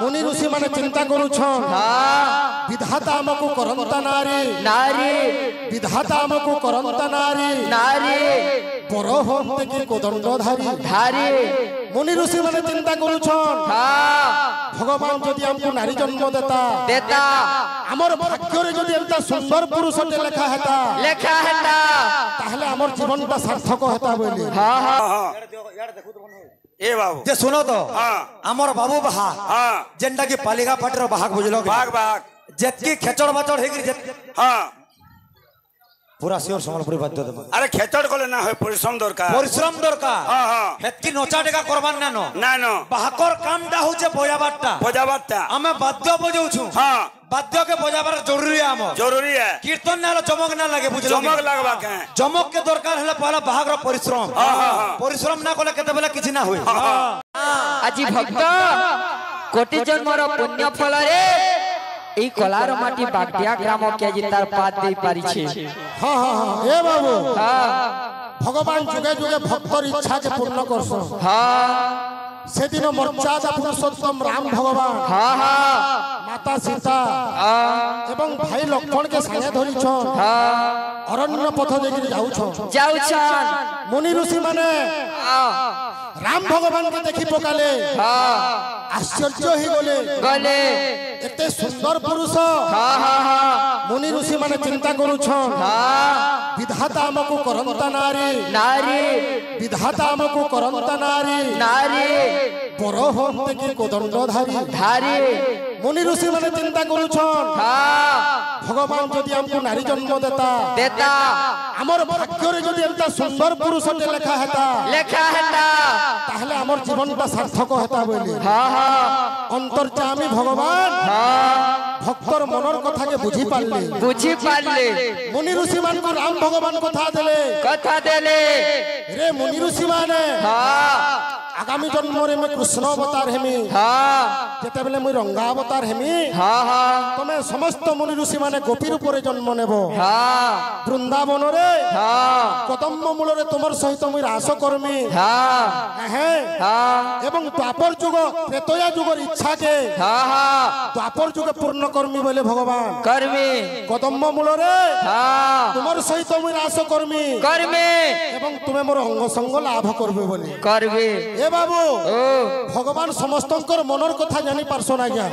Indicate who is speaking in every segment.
Speaker 1: मुनि ऋषि माने चिंता करूछन विधाता हमको करंता नारी
Speaker 2: नारी
Speaker 1: विधाता हमको करंता नारी
Speaker 2: नारी
Speaker 1: पर होते की कोदंडधारी
Speaker 2: धारी
Speaker 1: मुनि ऋषि माने चिंता करूछन भगवान जदि हमको नारी जन्म देता
Speaker 2: देता
Speaker 1: हमर भाग्य रे जदि एंता सुंदर पुरुष ते लेखा हेता ताहले हमर जीवनटा सार्थक हेता बोली
Speaker 2: हां हां
Speaker 3: ए बाबू
Speaker 4: जे सुनो तो
Speaker 3: हां
Speaker 4: हमर बाबू बहा
Speaker 3: हां
Speaker 4: जेंडा की पालिका पाटर बाहाग बुझलो
Speaker 3: भाग भाग
Speaker 4: जेतकी खेचड़ बाचड़ हेगिर
Speaker 3: हां
Speaker 4: पूरा सियोर संबलपुरी बाध्य देबो
Speaker 3: अरे खेचड़ कोले ना होय परिश्रम दरकार हां हां
Speaker 4: हेतकी नोचा टेका करबान नानो
Speaker 3: नानो
Speaker 4: बाहाकर कामटा होचे बजाबारटा हमें बाध्य बजाउछु
Speaker 3: हां
Speaker 4: बाध्य के बजाबार जरूरी है कीर्तन ना चमक ना लगे बुझलो
Speaker 3: चमक लगबा के
Speaker 4: चमक के दरकार हला पहला बाहागर परिश्रम ना कोले केते बेला किछि ना होय
Speaker 2: আজি भक्त कोटि जन्मर पुण्य फल रे এই কলার মাটি বাগদিয়া গ্রাম কে জি তার পাদ দেই পারিছে
Speaker 1: हां हां हां ए बाबू हां भगवान जुगे जुगे भक्तर इच्छा के पूर्ण करसो
Speaker 2: हां
Speaker 1: सेदिन मर्यादा पुरुषोत्तम राम भगवान
Speaker 2: हां हां
Speaker 1: माता सीता एवं भाई लक्ष्मण के संगे धरि छ अरण्य पथ देखि जाउ छ मुनि ऋषि माने राम भगवान के देखि पकाले आश्चर्य ही गले एते सुंदर पुरुष मुनि ऋषि माने चिंता करू छ विधाता हमको करंता नारी
Speaker 2: नारी
Speaker 1: विधाता हमको करंता नारी
Speaker 2: नारी
Speaker 1: पर होते की कोदंडधारी
Speaker 2: धारी
Speaker 1: मुनि ऋषि माने चिंता करू छ भगवान जदि हमको नारी जन्म देता हमर भाग्य रे जदि एंता सुंदर पुरुष ते लेखा हेता ताहले हमर जीवनटा सार्थक हेता बोली
Speaker 2: हां हां
Speaker 1: अंतर्यामी भगवान भक्तर मनर कथा के बुझी पारले मुनि ऋषि मान को राम भगवान कथा देले रे मुनि ऋषि माने आगामी जन्म रे मैं कृष्ण अवतार हेमी जेते बेले मैं रंगा अवतार हेमी तमे समस्त मुनि ऋषि माने गोपी रूप रे जन्म नेबो वृंदावन रे कदम्ब मूल रे तुमर सहित मैं रास करमी एवं द्वापर जुग त्रेतया जुगर इच्छा के द्वापर जुग पूर्ण करमी बोले भगवान कदम्ब मूल रे तुमर सहित मैं रास करमी एवं तुमे मोर अंग संग लाभ करबे बोले ए बाबू भगवान समस्तंकर मनर कथा जानी पारसो ना गया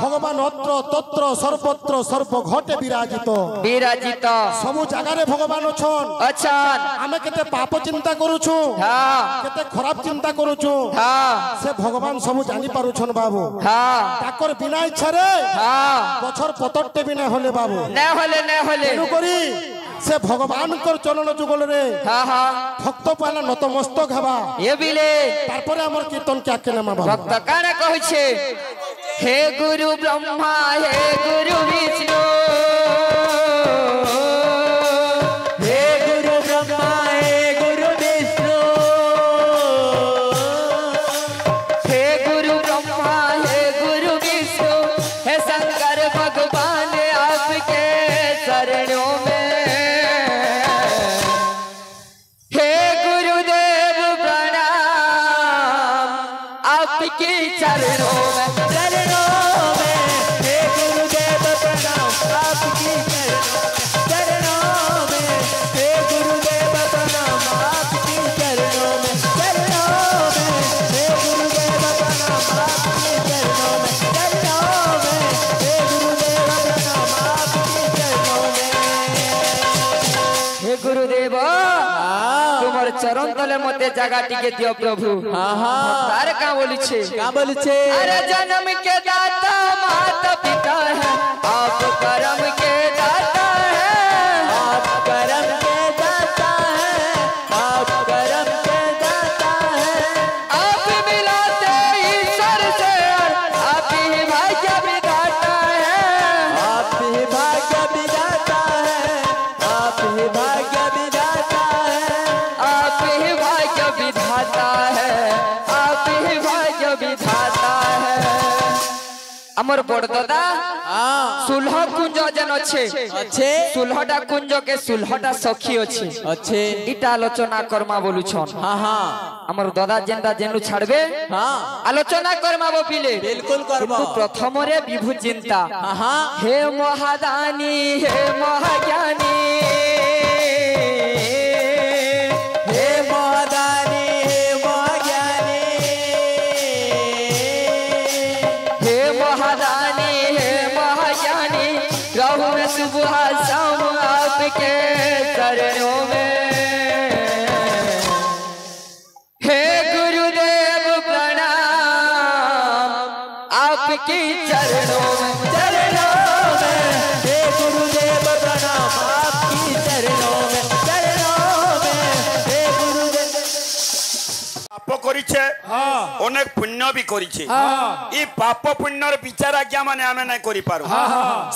Speaker 1: भगवान अत्र तत्र सर्वत्र सर्व घटे विराजित सब जगह रे भगवान अछन आमे केते पाप चिंता करूछु केते खराब चिंता करूछु से भगवान सब जानी पारुछन बाबू ताकर बिना इच्छा रे बछर पतरटे बिना होले बाबू
Speaker 2: ना होले
Speaker 1: करी से भगवान कर चरण जुगल रे भक्त पहला नतमस्तक हेबा
Speaker 2: ये बिले
Speaker 1: तारपरे हमर कीर्तन क्या के नाम
Speaker 2: भक्त काने कहै छे हे गुरु ब्रह्मा हे गुरु विष्णु हे गुरु ब्रह्मा हे गुरु विष्णु हे गुरु ब्रह्मा हे गुरु विष्णु हे शंकर भगवान आपके शरणों में आपकी चरणों में हे गुरुदेव प्रणाम आपकी चरणों में हे गुरुदेव प्रणाम आपकी चरणों में हे गुरुदेव प्रणाम आपकी चरणों में हे गुरुदेव प्रणाम आपकी चरणों में हे गुरुदेव तुमर चरण तले मते जगह टिके दियो प्रभु तार का बोली छे अरे जन्म के दाता माता पिता है आप कर्म के दाता है आप कर्म के दाता है आप कर्म के दाता है आप मिलाते ईश्वर से आप ही भाग्य विधाता है आप ही भाग्य विधाता है आप ही भाग्य विधाता है आप ही भाग्य विधाता है आप ही भाग्य विधाता है अमर बड़ दादा सुलह कुंज जन अच्छे अच्छे सुलहटा कुंज के सुलहटा सखी अच्छे अच्छे इटा आलोचना करमा बोलु छन हां हां अमर दादा जेंदा जेनु छाड़बे हां आलोचना करमा बो पिले बिल्कुल करबो किंतु प्रथम रे विभु चिंता हां हे महादानी हे महाज्ञानी हे महादानी हे महाज्ञानी हे महादानी हे महाज्ञानी रहु में सुबह शाम आपके चरणों में हे गुरुदेव प्रणाम आपकी चरणों में हे गुरुदेव प्रणाम आपकी चरणों में हे गुरुदेव
Speaker 3: पाप करिछे अनेक पुण्य भी करिछे ई पाप पुण्यर विचार आज्ञा माने आमे नै करि पारो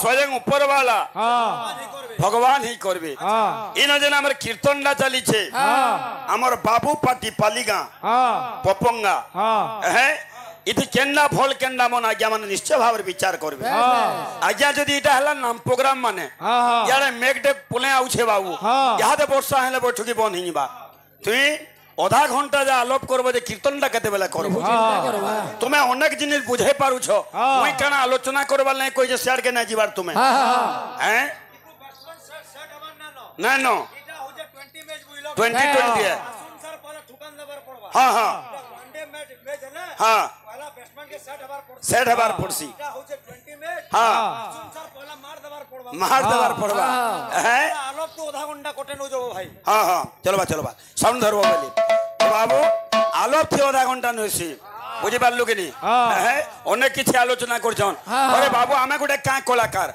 Speaker 3: स्वयं ऊपर वाला भगवान ही करबे इन जन हमर कीर्तनडा चलीछे हमर बाबू पाटी पालीगा पपंगा है इति केन्ना फल केन्ना मन आज्ञा माने निश्चय भाव विचार करबे आज्ञा जदि इटा हला नाम प्रोग्राम माने यारे मेघडे पुले आउछे बाबू यादे वर्षा हेले बैठकी बन हिबा तुई आधा घंटा जा आलोप करबो जे कीर्तनटा केते बेला करबो तुमे अनेक जिनिस बुझे पारू छो ओई काना आलोचना करबा नै कोइ जे शेयर के नै जीवार तुमे हैं ना नो 20 है हां हां हां सेट हबार पड़सी हां मार दबार पड़बा हैं आलोप तो आधा घंटा कोटे न जो भाई हां हां चलो बा साउंड धरबो बोली बाबू आलोप थे आधा घंटा नसी बुझी पारलु कि नहीं अनेक किसी आलोचना करछन अरे बाबू आमे गोटे का कलाकार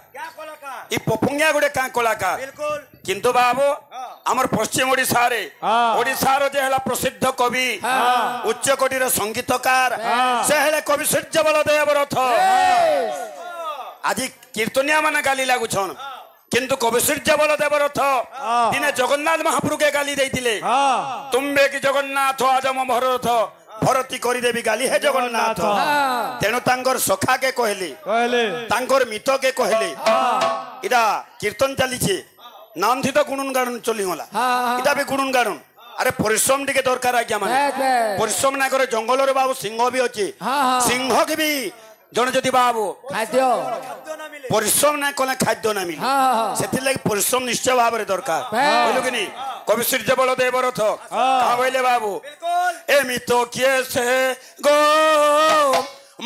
Speaker 3: ई पपुंगिया गोटे का कलाकार बिल्कुल किंतु बाबू हमर पश्चिम ओडिसा रे ओडिसा रो जे हला प्रसिद्ध कवि उच्च कोटि रो संगीतकार से हले कवि सूर्य बलदेव रथ आजि कीर्तनिया माने गाली लागु छन किंतु कवि सूर्य बलदेव रथ दिने जगन्नाथ महाप्रभु के गाली देइतिले तुम्बे कि जगन्नाथ आज मोहर रथ भरती करी देवी गाली है जगन्नाथ तेणु तांकर सखा के कहले तांकर मित के कहले इदा कीर्तन चली छे नाम थी तो गुणन गान चली होला इदा भी गुणन गान अरे परिश्रम टिके दरकार आज्ञा माने परिश्रम ना करे जंगल रे बाबू सिंह भी अछि सिंह के भी जन जदि बाबू खाद्य परिश्रम ना कले खाद्य ना मिले सेति लागि परिश्रम निश्चय भाव रे दरकार बोलु कि नहीं कवि सूर्य बलदेव रथ का बोले बाबू एमि तो किए से गो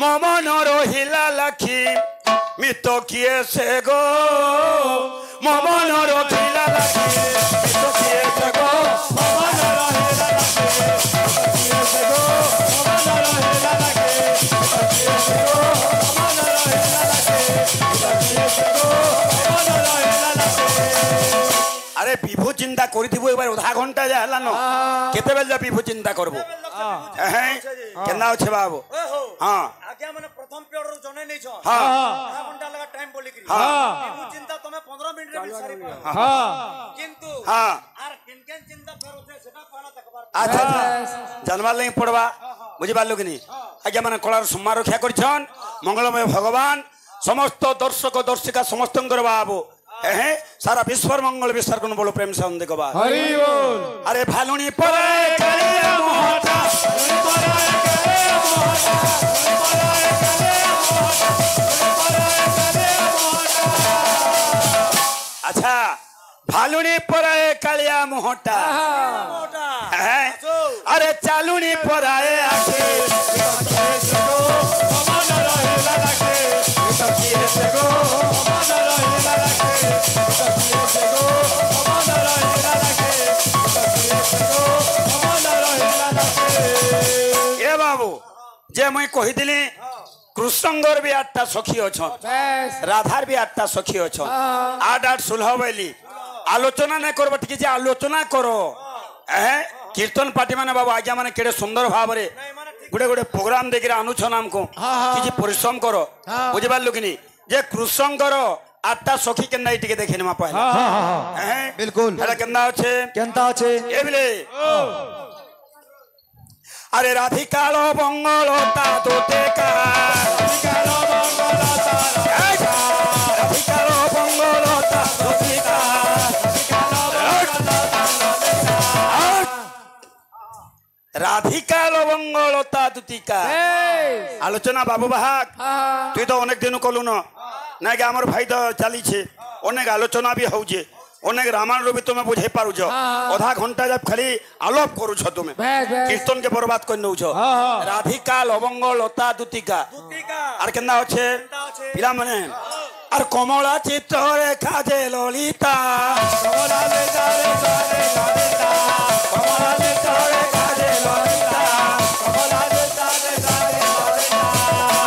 Speaker 3: ममन रहिला लाखी मितो किए से गो ममन रहिला लाखी मितो किए से गो ममन रहिला लाखी किए से गो ममन रहिला लाखी किए से गो ममन रहिला लाखी किए से गो ममन रहिला लाखी अरे विभु चिंता करिथिबो एकबार आधा घंटा जा हला न केते बेल जा विभु चिंता करबो केना छै बाबू हां आज्ञा माने प्रथम पेड़ रो जने नै छ हां आधा घंटा लगा टाइम बोली कि हां विभु चिंता तमे 15 मिनिट रे सारी हां किंतु हां आर किन चिंता फेर होते सेटा पहला तकबार अच्छा जानवा नहीं पड़वा बुझि पालो कि नहीं आज्ञा माने कलार सम्मान रक्षा करछन मंगलमय भगवान समस्त दर्शक दर्शिका समस्तंकर बाबू सारा विश्वर मंगल विस्तार को बोलो प्रेम से हम देखो बात हरि बोल अरे भालुनी परे कालिया मोहटा अच्छा भालुनी परे कालिया मोहटा अरे चालुनी पराए आके ए बाबू जे मैं कही दिली कृष्णंगर भी 8टा सखी अच्छा राधार भी 8टा सखी अच्छा 8 16 बैली आलोचना नहीं करो ठीक आलोचना करो कीर्तन पार्टी माने बाबू आज्ञा माने केड़े सुंदर भाव रे गुडे गुडे प्रोग्राम देखिरा अनुछन हमको किछि परिश्रम करो बुझि पारलु कि नहीं जे कृष्णंकर 8टा सखी केना टिके देखिने मा पहला
Speaker 4: बिल्कुल
Speaker 3: हेला केना अछि ए बिले अरे राधिकालो बंगलो ता तोते का राधिकालो बंगलो রাধিকা লবঙ্গ লতা দুতিকা আলোচনা বাবু বাহাক তুই তো অনেক দিন কলু নাকি আমার ভাই তো চালিছে অনেক আলোচনা বি হচ্ছে অনেক রামায়ণ বি তুমি বুঝাই পারুছ অধা ঘন্টা যাব খালি আলোপ করুছ তুমি কীর্তন কে বরবাদ করে নৌছ রাধিকা লবঙ্গ লতা দুতিকা আর কেনা হচ্ছে পিলা মানে আর কমলা চিত্রে কাজে ললিতা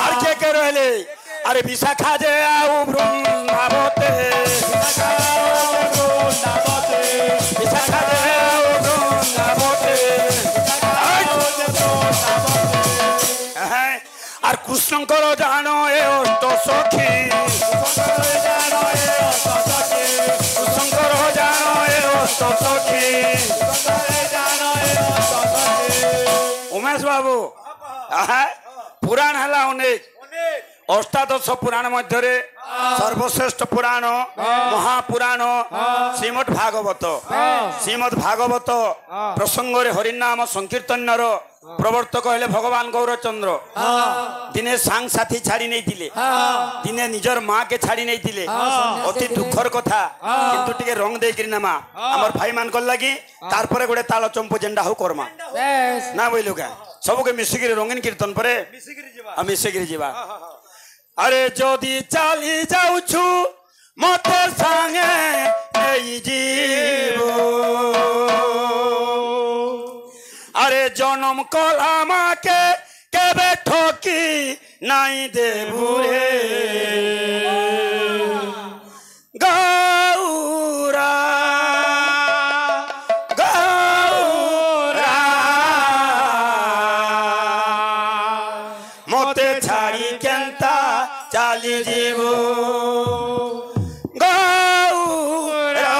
Speaker 3: আর কে কে রইলে আরে বিশাখা যে আউ বৃন্দাবতে বিশাখা যে আউ বৃন্দাবতে আর কৃষ্ণঙ্কর জানো এ অষ্ট সখী কৃষ্ণঙ্কর জানো এ অষ্ট সখী উমেশ বাবু পুরাণ হেলা অনেক অষ্টাদশ পুরাণ মধ্যে সর্বশ্রেষ্ঠ পুরাণ মহাপুরাণ শ্রীমদ ভাগবত শ্রীমদ ভাগবত প্রসঙ্গরে হরিনাম সংকীর্তনর প্রবর্তক হলে ভগবান গৌরচন্দ্র দিনে সাং সাথী ছাড়ি নেইলে দিনে নিজের মা কে ছাড়ি নেইলে অতি দুঃখর কথা কিন্তু টিকে রং দেইকি নেমা আমার ভাই মানকর লাগি তারপরে গোটে তাল চম্পু জেন্ডা হু কর্মা না বইলু কা সবকে মিশিকি রঙিন কীর্তন পরে মিশিকি যা আরে যদি চালি যাউছু মতে সাঙ্গে এই জীব আরে জনম কলা মাকে কেবে ঠকি নাই দেবুরে গৌরা গৌরা মতে ছাড়ি কেন্তা চালি জীব গৌরা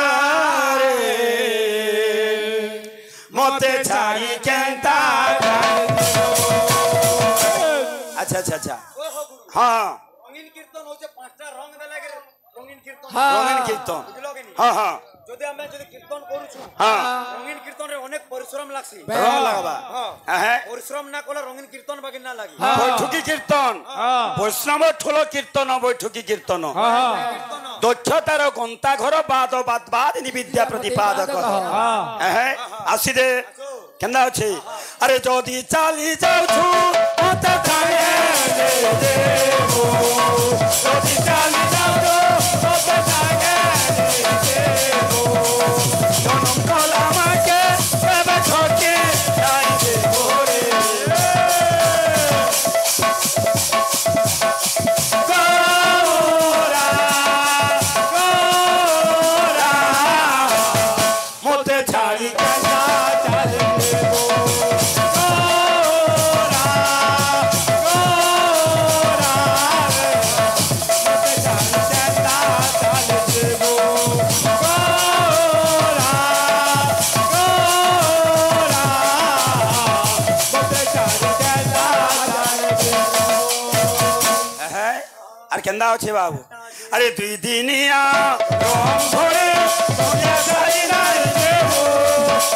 Speaker 3: রে মতে ছাড়ি কেন্তা আচ্ছা আচ্ছা আচ্ছা হ্যাঁ রঙিন কীর্তন হচ্ছে পাঁচটা রং দেলা রঙিন কীর্তন রঙিন কীর্তন হ্যাঁ হ্যাঁ যদি আমরা যদি কীর্তন করুছু হ্যাঁ রঙিন কীর্তনে অনেক পরিশ্রম লাগছে রং লাগাবা হ্যাঁ পরিশ্রম না করলে রঙিন কীর্তন বাকি না লাগি বৈঠকি কীর্তন বৈষ্ণব ঠোল কীর্তন বৈঠকি কীর্তন দক্ষতার গন্তা ঘর বাদ বাদ বাদিনী বিদ্যা প্রতিপাদক হ্যাঁ আসি দে কেনা আছে আরে যদি চালি যাউছু মতে ছাড়ে দেব যদি চালি যাউছু মতে ছাড়ে দেব জনম কলা মাকে কেবে ঠকি নাই দেব রে গৌরা গৌরা মতে ছাড়ি কেনা চালি দেব গৌরা গৌরা মতে ছাড়ি কেনা চালি দেব গৌরা গৌরা মতে ছাড়ি কেনা চালি দেব আর কেন্দা আছে বাবু আরে দুই দিনিয়া রং ধরে দুনিয়া ছাড়ি নাই দেব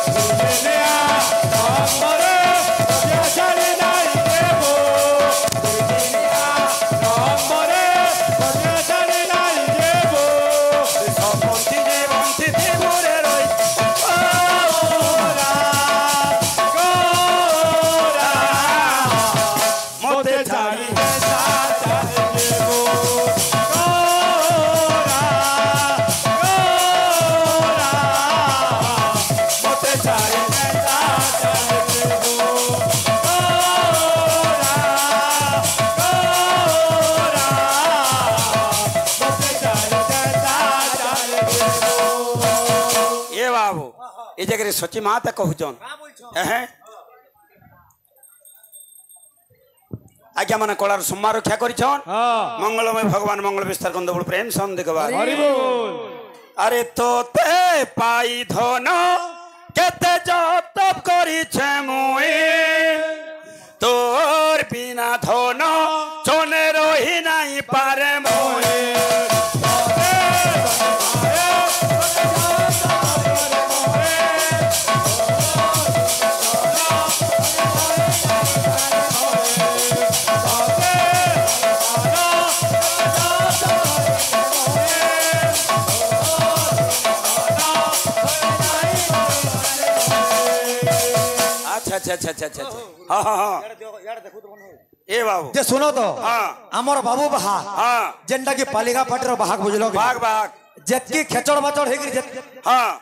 Speaker 3: দুই দিনিয়া রং ধরে দুনিয়া ছাড়ি নাই দেব দুই দিনিয়া রং ধরে দুনিয়া ছাড়ি নাই দেব সব বন্তি দেবরে রই গৌরা গৌরা মতে ছাড়ি কেনা চালি দেব গৌরা গৌরা মতে ছাড়ি কেনা চালি দেব গৌরা গৌরা মতে ছাড়ি কেনা চালি দেব এ বাবু এই জায়গায় সচি মাতা কহুছন হ্যাঁ আজ্ঞা মানে কলার সম্মান রক্ষা করিছন মঙ্গলময় ভগবান মঙ্গল বিস্তার কন্দবুল প্রেম সম দেখবার আরে তোতে পাই ধন কেতে জপ করিছে মুই তোর বিনা ধন চনে রহি নাই পারে মুই अच्छा अच्छा अच्छा अच्छा हाँ हाँ हाँ ए बाबू
Speaker 4: जे सुनो तो
Speaker 3: हाँ
Speaker 4: हमर बाबू बाहा
Speaker 3: हाँ
Speaker 4: जेंटा की पालिका पार्टी रो बाहाग बुझलो
Speaker 3: भाग भाग
Speaker 4: जेतकी खेचड़ बाचड़ हेगिर
Speaker 3: हाँ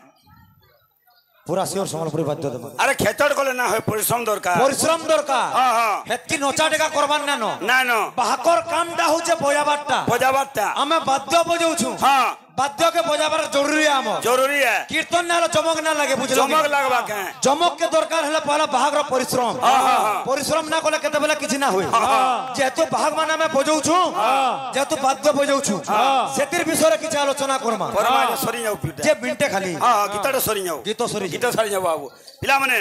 Speaker 4: पूरा सियोर संबलपुरी बाध्य दम
Speaker 3: अरे खेचड़ कोले ना हो परिश्रम दरकार हाँ हाँ
Speaker 4: हेतकी नोचा टेका करबान ना नो
Speaker 3: ना नो
Speaker 4: बाहाकर कामटा होचे बजाबारटा
Speaker 3: बजाबारटा
Speaker 4: हमें बाध्य बजाउछु
Speaker 3: हाँ
Speaker 4: बाध्य के बजाबार जरूरी है हम
Speaker 3: जरूरी है
Speaker 4: कीर्तन ना चमक ना लगे बुझलो
Speaker 3: चमक लगवा के
Speaker 4: चमक के दरकार हला पहला बाहाग रो परिश्रम परिश्रम ना कोले केते बेला किछि ना होय जेतु बाहाग माने में बजाउछु जेतु बाध्य बजाउछु सेतिर विषय रे किछि आलोचना करमा
Speaker 3: परमाय सरी जाऊ पिटा
Speaker 4: जे बिनटे खाली
Speaker 3: हां गीतड़ सरी जाऊ
Speaker 4: गीतो सरी
Speaker 3: गीत सरी जाऊ बाबू पिला माने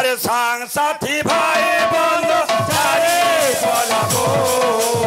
Speaker 3: अरे सांग साथी भाई बंधु सारे बोला गो